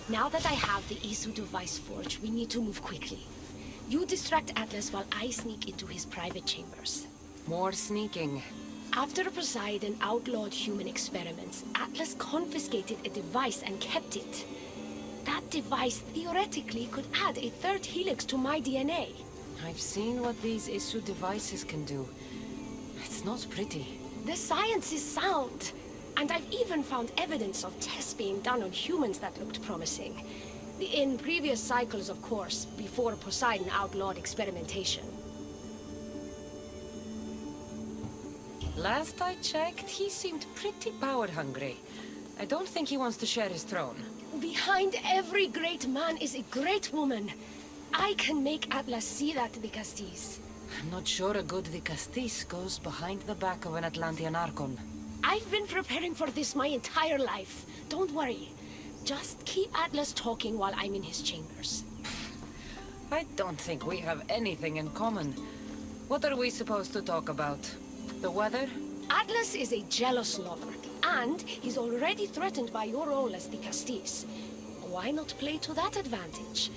Now that I have the Isu device forged, we need to move quickly. You distract Atlas while I sneak into his private chambers. More sneaking. After Poseidon outlawed human experiments, Atlas confiscated a device and kept it. That device theoretically could add a third helix to my DNA. I've seen what these Isu devices can do. It's not pretty. The science is sound. And I've even found evidence of tests being done on humans that looked promising. In previous cycles, of course, before Poseidon outlawed experimentation. Last I checked, he seemed pretty power-hungry. I don't think he wants to share his throne. Behind every great man is a great woman. I can make Atlas see that, Vicastis. I'm not sure a good Vicastis goes behind the back of an Atlantean Archon. I've been preparing for this my entire life. Don't worry. Just keep Atlas talking while I'm in his chambers. I don't think we have anything in common. What are we supposed to talk about? The weather? Atlas is a jealous lover, and he's already threatened by your role as the Castis. Why not play to that advantage?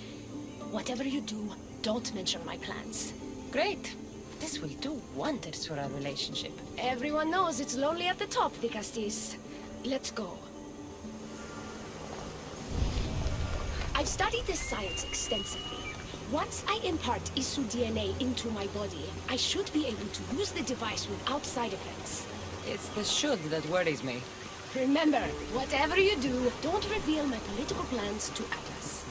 Whatever you do, don't mention my plans. Great. This will do wonders for our relationship. Everyone knows it's lonely at the top, Vicastis. Let's go. I've studied this science extensively. Once I impart Isu DNA into my body, I should be able to use the device without side effects. It's the should that worries me. Remember, whatever you do, don't reveal my political plans to Atlas.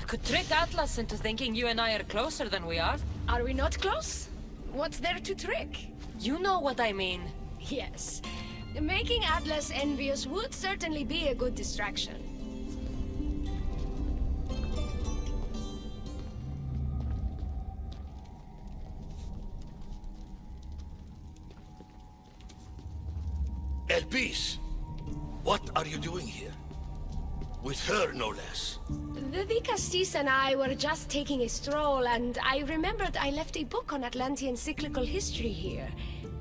Could trick Atlas into thinking you and I are closer than we are. Are we not close? What's there to trick? You know what I mean. Yes. Making Atlas envious would certainly be a good distraction. Elpis! What are you doing here? With her, no less. The Vicastis and I were just taking a stroll, and I remembered I left a book on Atlantean cyclical history here.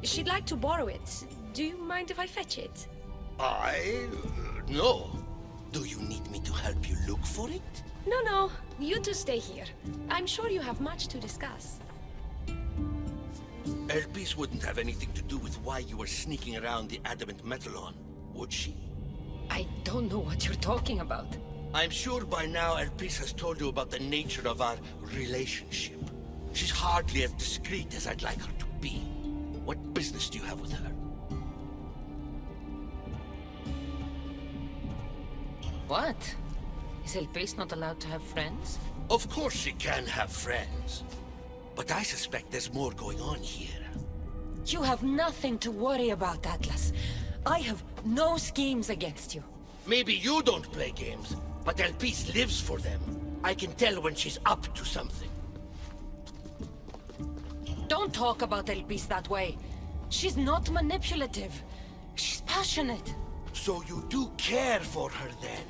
She'd like to borrow it. Do you mind if I fetch it? No. Do you need me to help you look for it? No. You two stay here. I'm sure you have much to discuss. Elpis wouldn't have anything to do with why you were sneaking around the adamant Metallon, would she? I don't know what you're talking about. I'm sure by now Elpis has told you about the nature of our relationship. She's hardly as discreet as I'd like her to be. What business do you have with her? What? Is Elpis not allowed to have friends? Of course she can have friends. But I suspect there's more going on here. You have nothing to worry about, Atlas. I have no schemes against you. Maybe you don't play games, but Elpis lives for them. I can tell when she's up to something. Don't talk about Elpis that way. She's not manipulative. She's passionate. So you do care for her then?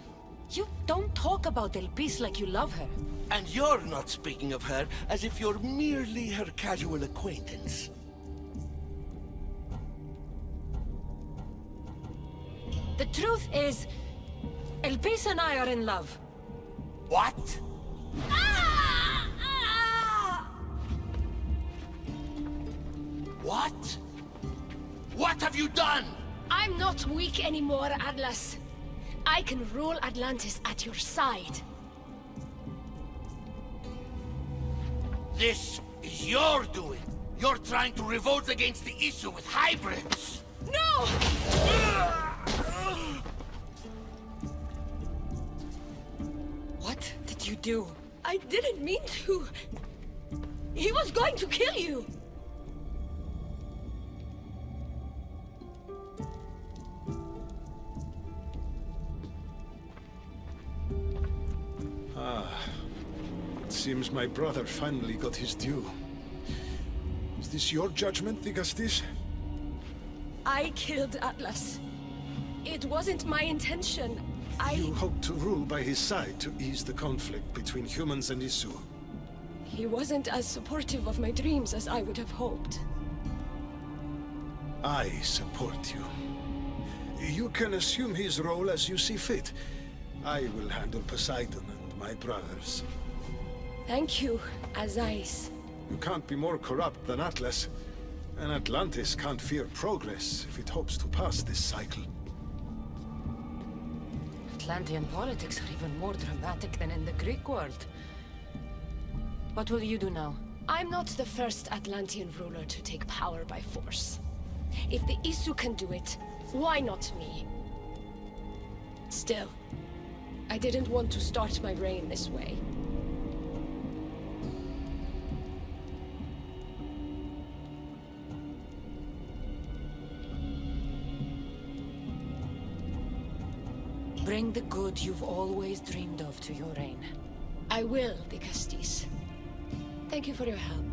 You don't talk about Elpis like you love her. And you're not speaking of her as if you're merely her casual acquaintance. The truth is, Elpis and I are in love. What? What? What have you done? I'm not weak anymore, Atlas. I can rule Atlantis at your side. This is your doing. You're trying to revolt against the Isu with hybrids. No! What did you do? I didn't mean to. He was going to kill you. Seems my brother finally got his due. Is this your judgment, Digastis? I killed Atlas. It wasn't my intention. You hoped to rule by his side to ease the conflict between humans and Isu. He wasn't as supportive of my dreams as I would have hoped. I support you. You can assume his role as you see fit. I will handle Poseidon and my brothers. Thank you, Azais. You can't be more corrupt than Atlas. And Atlantis can't fear progress if it hopes to pass this cycle. Atlantean politics are even more dramatic than in the Greek world. What will you do now? I'm not the first Atlantean ruler to take power by force. If the Isu can do it, why not me? Still, I didn't want to start my reign this way. Bring the good you've always dreamed of to your reign. I will, Digastis. Thank you for your help.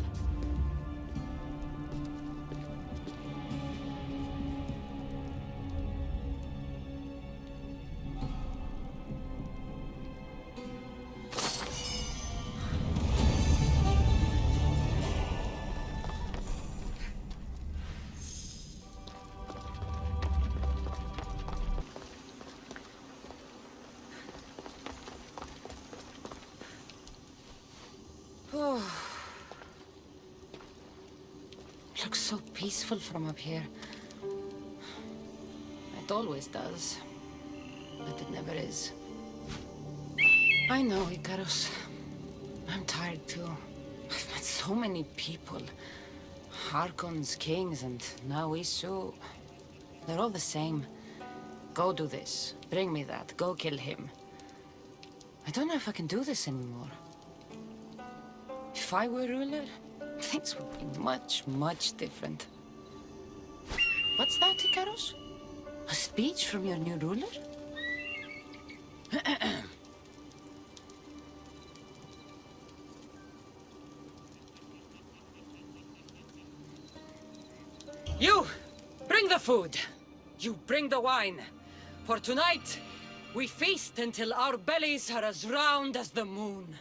Looks so peaceful from up here. It always does. But it never is. I know, Icarus. I'm tired too. I've met so many people. Archons, kings, and now Isu. They're all the same. Go do this. Bring me that. Go kill him. I don't know if I can do this anymore. If I were ruler, things would be much, much different. What's that, Icarus? A speech from your new ruler? You! Bring the food! You bring the wine! For tonight, we feast until our bellies are as round as the moon.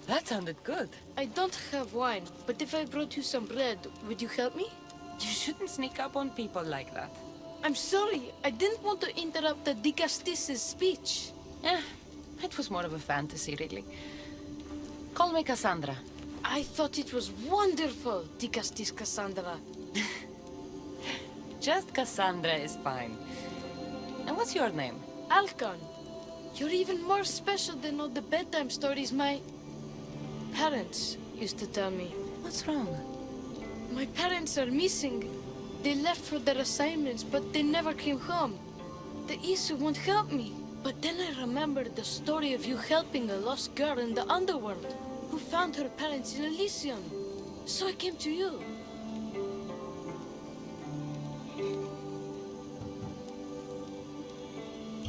That sounded good. I don't have wine, but if I brought you some bread, would you help me? You shouldn't sneak up on people like that. I'm sorry, I didn't want to interrupt the Digastis' speech. It was more of a fantasy, really. Call me Cassandra. I thought it was wonderful, Digastis Cassandra. Just Cassandra is fine. And what's your name? Alcon, you're even more special than all the bedtime stories my parents used to tell me. What's wrong? My parents are missing. They left for their assignments, but they never came home. The Isu won't help me. But then I remembered the story of you helping a lost girl in the underworld, who found her parents in Elysium. So I came to you.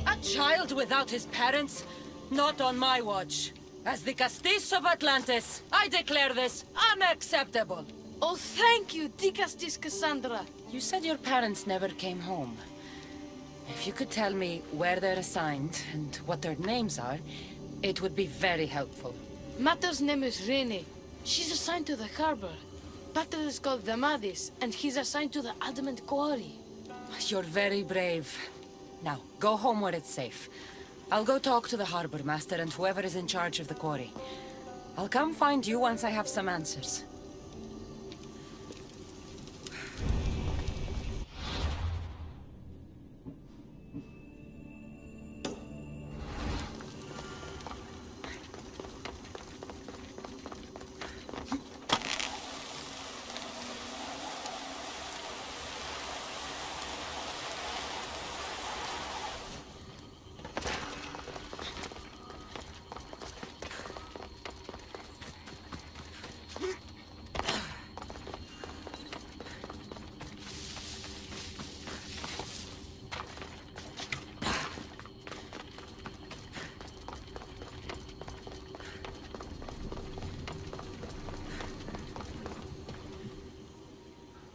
A child without his parents? Not on my watch. As the Castis of Atlantis, I declare this unacceptable. Oh, thank you, Digastis Cassandra. You said your parents never came home. If you could tell me where they're assigned and what their names are, it would be very helpful. Mata's name is Rene. She's assigned to the harbor. Pater is called Damadis, and he's assigned to the Adamant Quarry. You're very brave. Now, go home where it's safe. I'll go talk to the harbor master and whoever is in charge of the quarry. I'll come find you once I have some answers.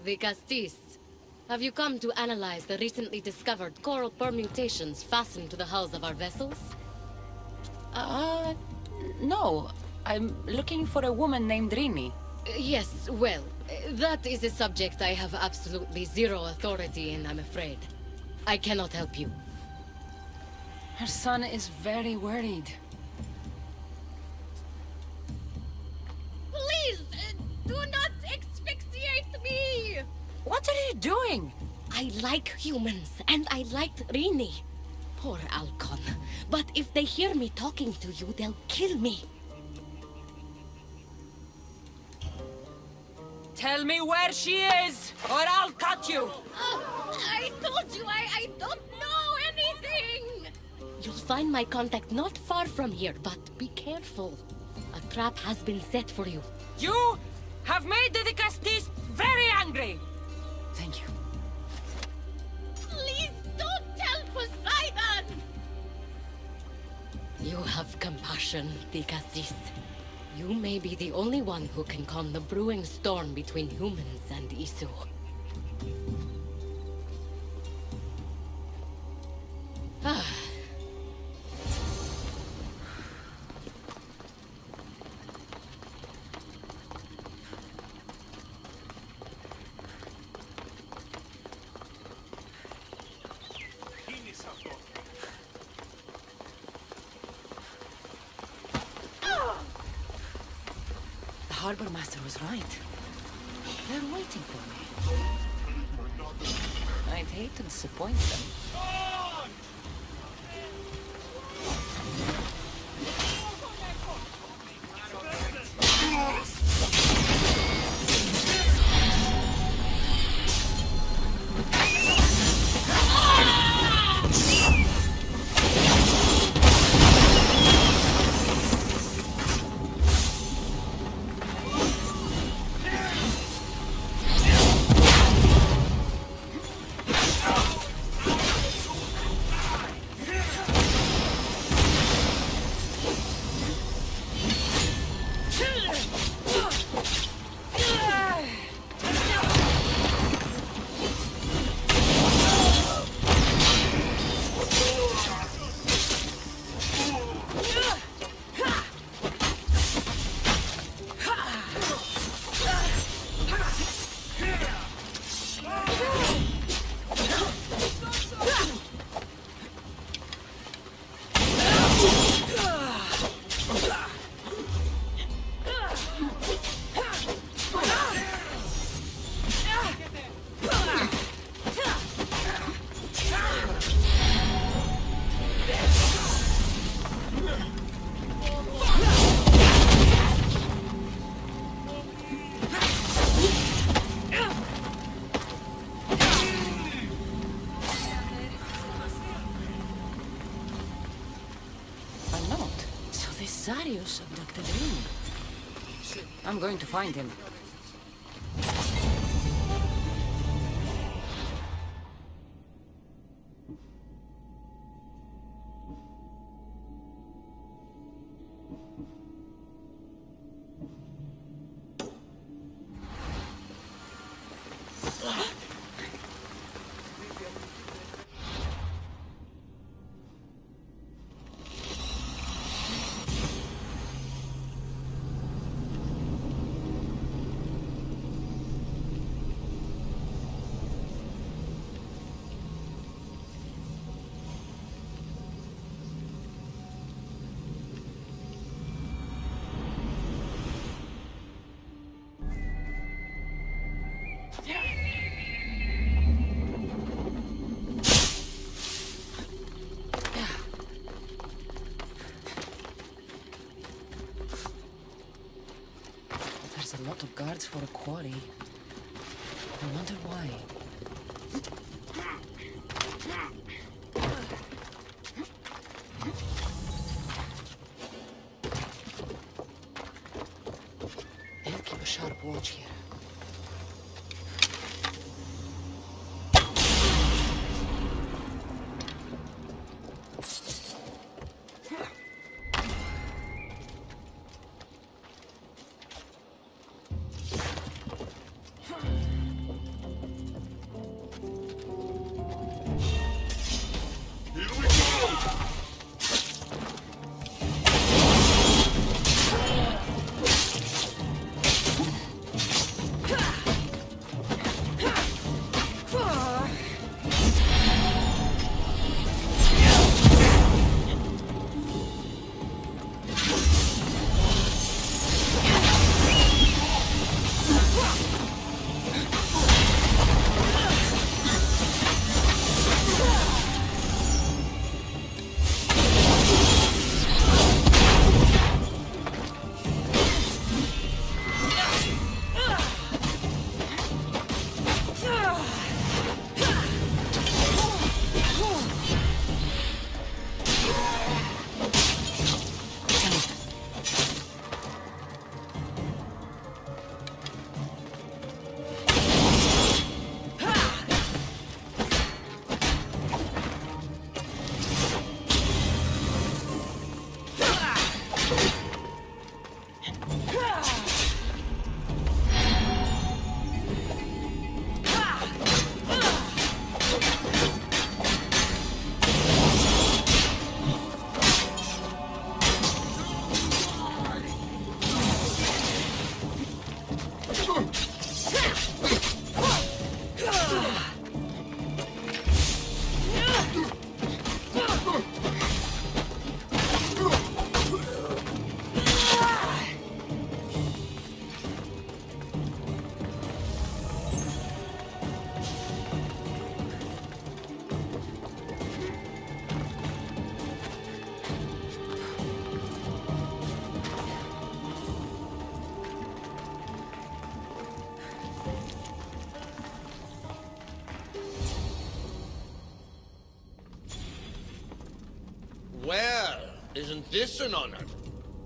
the Castis. Have you come to analyze the recently discovered coral permutations fastened to the hulls of our vessels? No. I'm looking for a woman named Rini. Yes, well, that is a subject I have absolutely zero authority in, I'm afraid. I cannot help you. Her son is very worried. Please, do not asphyxiate me! What are you doing? I like humans, and I liked Rini. Poor Alcon. But if they hear me talking to you, they'll kill me. Tell me where she is, or I'll cut you! I told you I don't know anything! You'll find my contact not far from here, but be careful. A trap has been set for you. You have made the Castis very angry! Thank you. Please don't tell Poseidon! You have compassion, the Castis. You may be the only one who can calm the brewing storm between humans and Isu. Ah. The harbor master was right. They're waiting for me. I'd hate to disappoint them. Darius abducted Rini. I'm going to find him. There's a lot of guards for a quarry. I wonder why. I'll keep a sharp watch here. Isn't this an honor?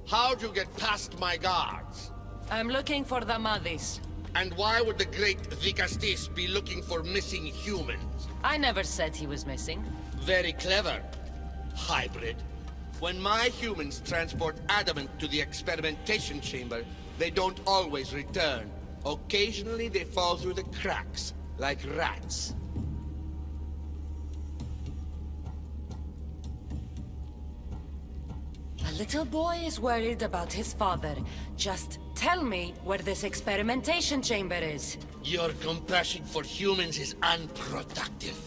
How'd you get past my guards? I'm looking for the Madis. And why would the great Vicastis be looking for missing humans? I never said he was missing. Very clever. Hybrid. When my humans transport adamant to the experimentation chamber, they don't always return. Occasionally they fall through the cracks, like rats. A little boy is worried about his father. Just tell me where this experimentation chamber is. Your compassion for humans is unproductive.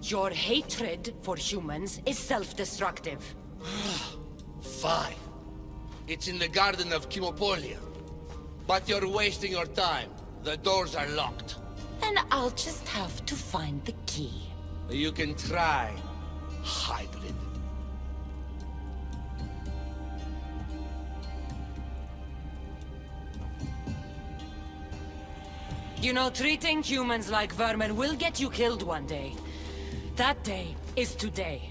Your hatred for humans is self-destructive. Fine. It's in the Garden of Kimopolia. But you're wasting your time. The doors are locked. And I'll just have to find the key. You can try, hybrid. You know, treating humans like vermin will get you killed one day. That day is today.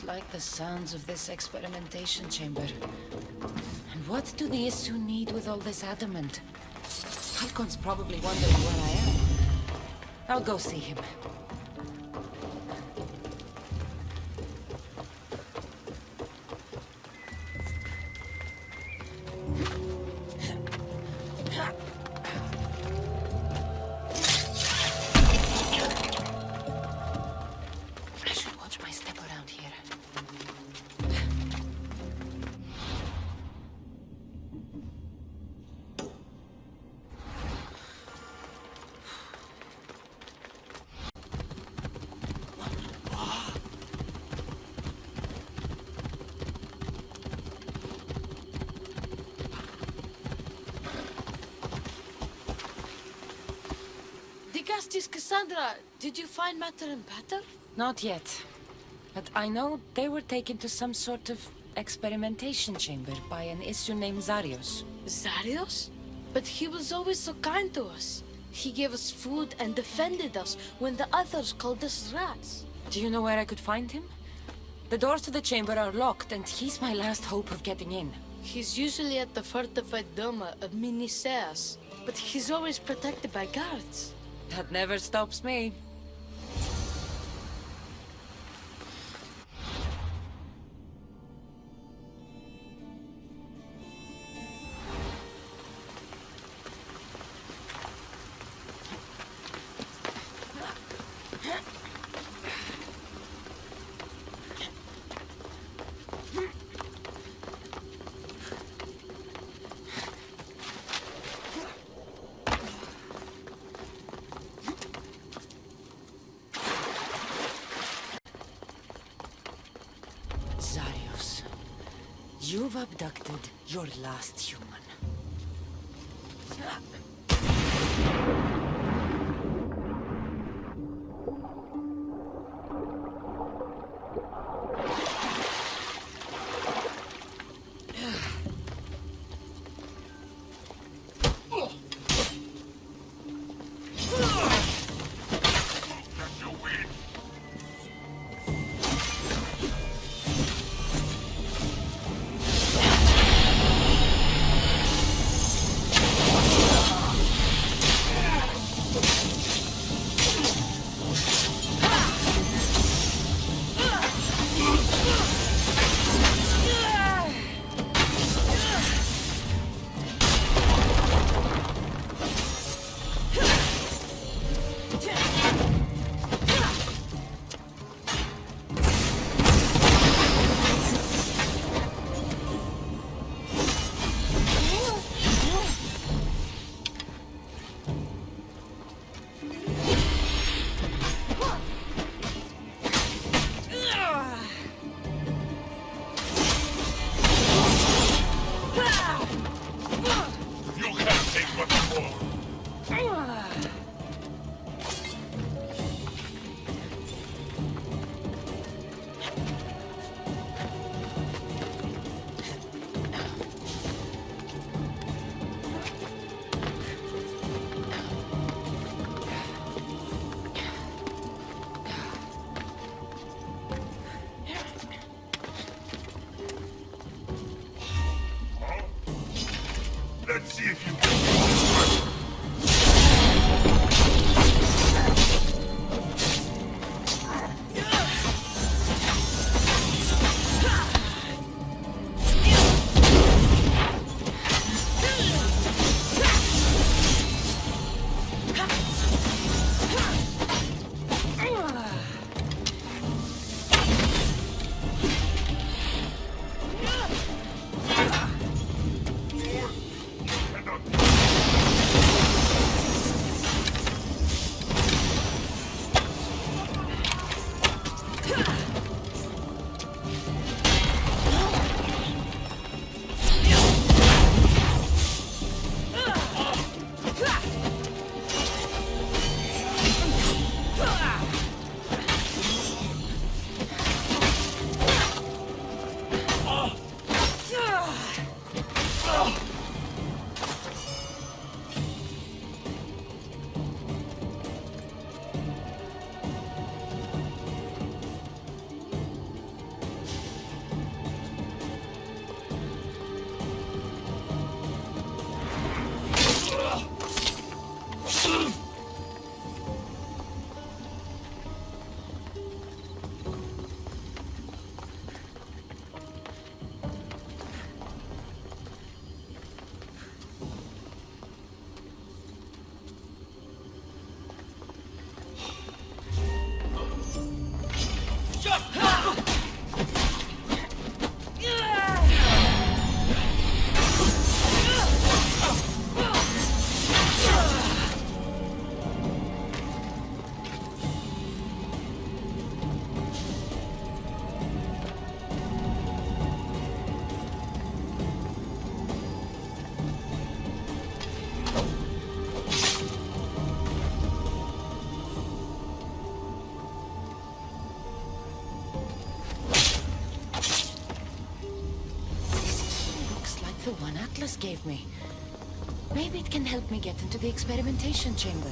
Like the sounds of this experimentation chamber. And what do the Isu need with all this adamant? Falcon's probably wondering where I am. I'll go see him. Castis Cassandra, did you find Matter and Pater? Not yet. But I know they were taken to some sort of experimentation chamber by an Isu named Zarios. Zarios? But he was always so kind to us. He gave us food and defended us when the others called us rats. Do you know where I could find him? The doors to the chamber are locked, and he's my last hope of getting in. He's usually at the fortified Doma of Miniseas, but he's always protected by guards. That never stops me. Zarios, you've abducted your last human. Let's see if you can. The one Atlas gave me. Maybe it can help me get into the experimentation chamber.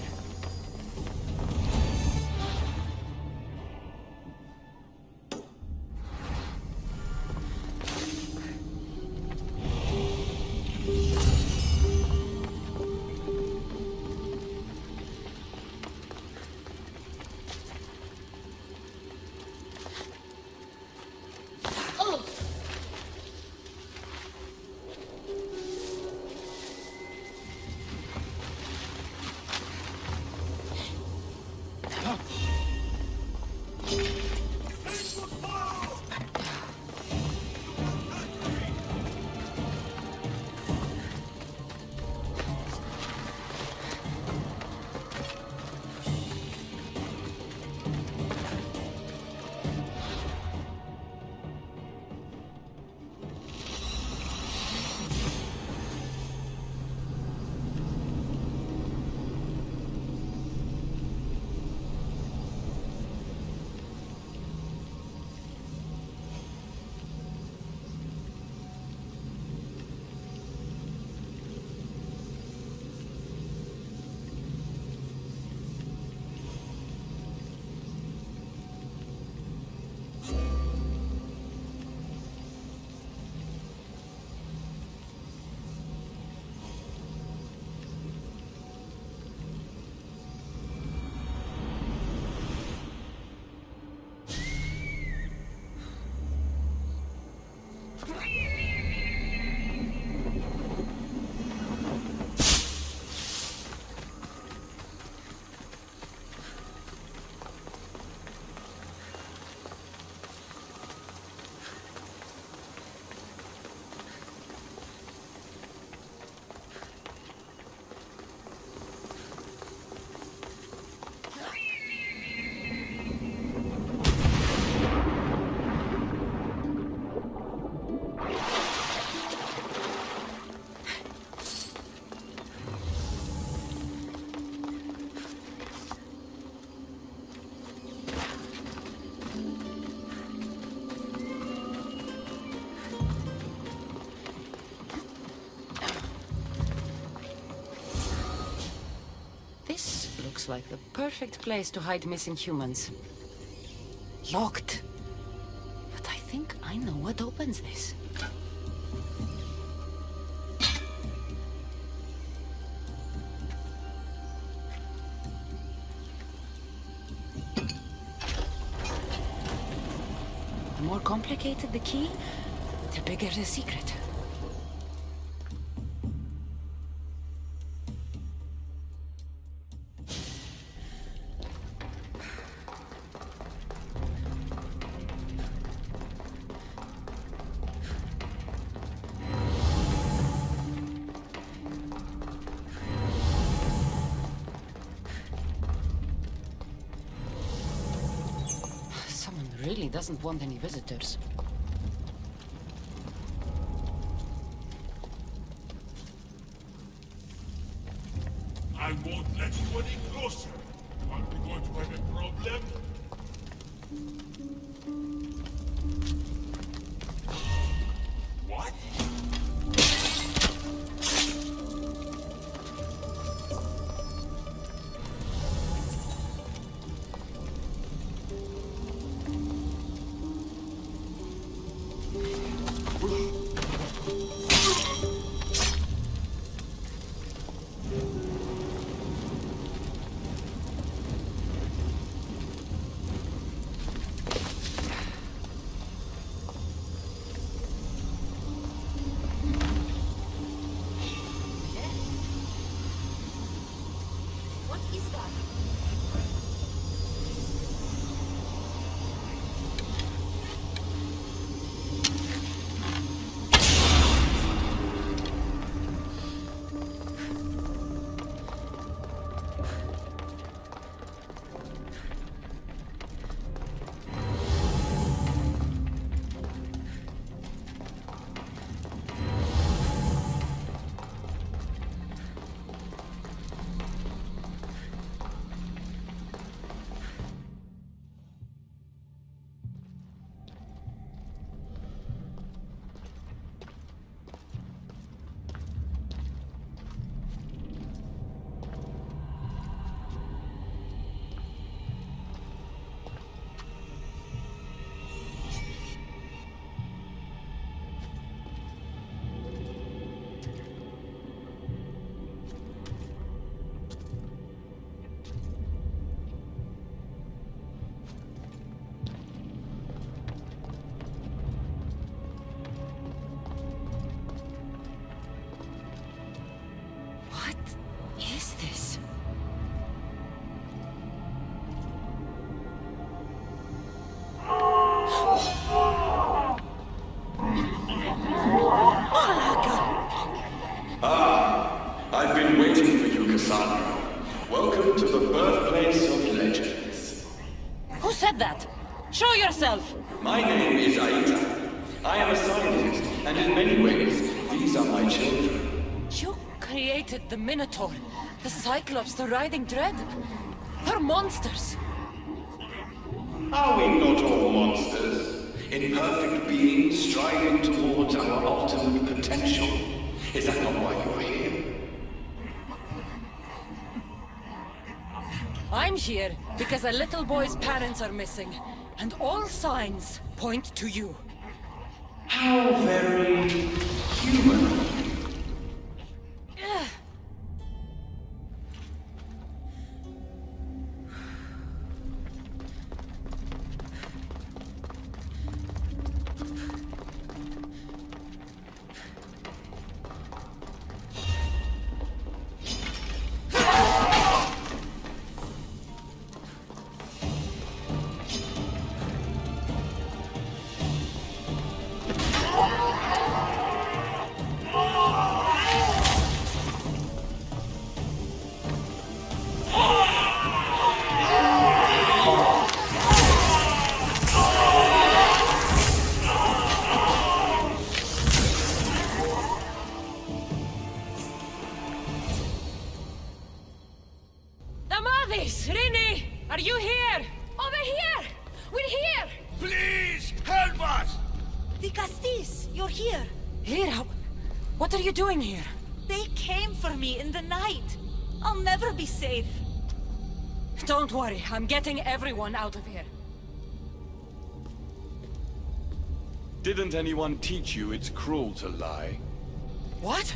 Looks like the perfect place to hide missing humans. Locked. But I think I know what opens this. complicated the key, the bigger the secret. Someone really doesn't want any visitors. I won't let you any closer. Are we going to have a problem? What? What is that? I've been waiting for you, Cassandra. Welcome to the birthplace of legends. Who said that? Show yourself! My name is Aita. I am a scientist, and in many ways, these are my children. You created the Minotaur, the Cyclops, the Riding Dread. They're monsters. Are we not all monsters? Imperfect beings striving towards our ultimate potential. Is that not why you are here? I'm here because a little boy's parents are missing, and all signs point to you. How very human of you. Rini! Are you here? Over here! We're here! Please, help us! The Castis, you're here. Lyra, what are you doing here? They came for me in the night. I'll never be safe. Don't worry, I'm getting everyone out of here. Didn't anyone teach you it's cruel to lie? What?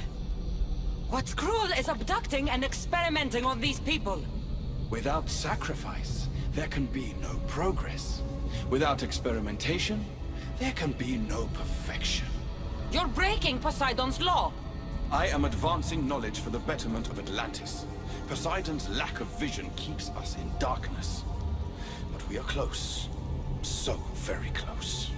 What's cruel is abducting and experimenting on these people. Without sacrifice, there can be no progress. Without experimentation, There can be no perfection. You're breaking Poseidon's law. I am advancing knowledge for the betterment of Atlantis. Poseidon's lack of vision keeps us in darkness. But we are close. So very close.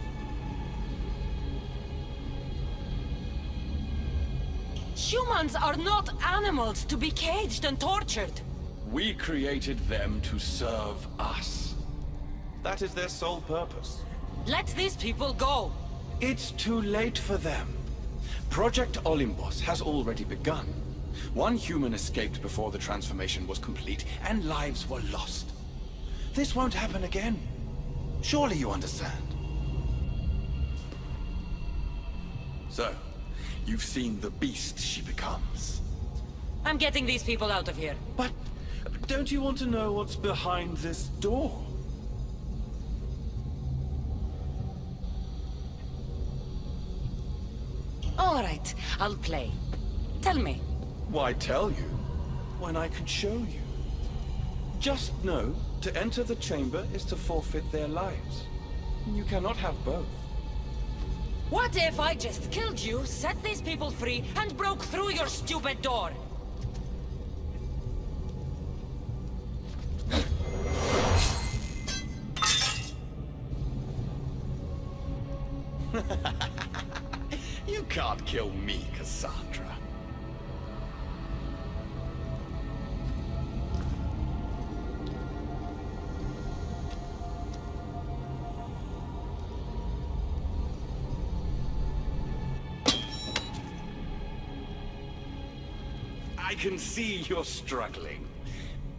Humans are not animals to be caged and tortured. We created them to serve us. That is their sole purpose. Let these people go. It's too late for them. Project Olympus has already begun. One human escaped before the transformation was complete, and lives were lost. This won't happen again. Surely you understand. So, you've seen the beast she becomes. I'm getting these people out of here. But don't you want to know what's behind this door? All right, I'll play. Tell me. Why tell you when I could show you? Just know, to enter the chamber is to forfeit their lives. You cannot have both. What if I just killed you, set these people free, and broke through your stupid door? You can't kill me, Cassandra. I can see you're struggling.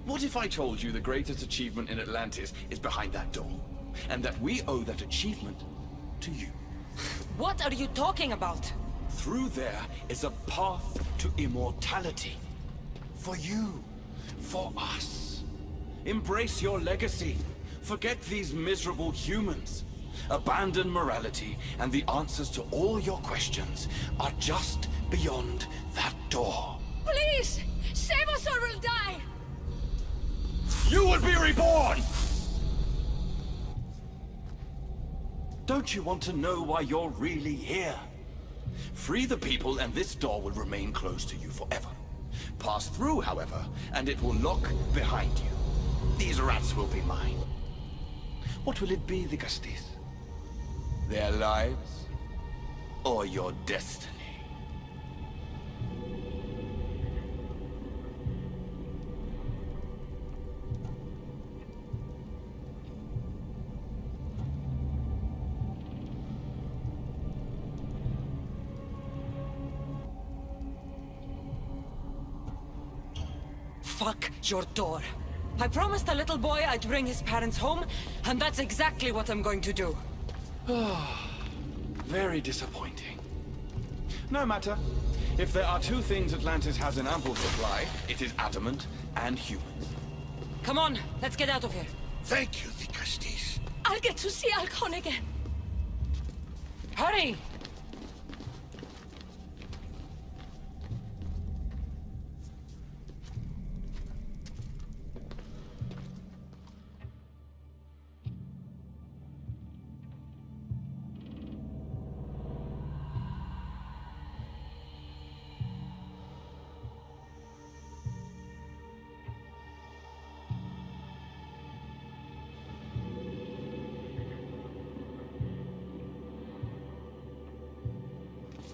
What if I told you the greatest achievement in Atlantis is behind that door? And that we owe that achievement to you? What are you talking about? Through there is a path to immortality. For you. For us. Embrace your legacy. Forget these miserable humans. Abandon morality, and the answers to all your questions are just beyond that door. Please! Save us or we'll die! You will be reborn! Don't you want to know why you're really here? Free the people and this door will remain closed to you forever. Pass through, however, and it will lock behind you. These rats will be mine. What will it be, the Castis? Their lives? Or your destiny? Fuck your door. I promised the little boy I'd bring his parents home, and that's exactly what I'm going to do. Very disappointing. No matter. If there are two things Atlantis has in ample supply, it is adamant and humans. Come on, let's get out of here. Thank you, the Castis. I'll get to see Alcon again. Hurry!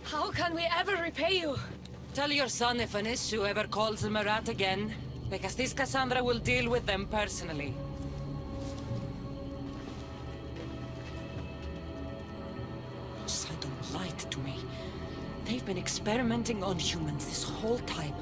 How can we ever repay you? Tell your son if an issue ever calls him a rat again, because this Cassandra will deal with them personally. Poseidon lied to me. They've been experimenting on humans this whole time.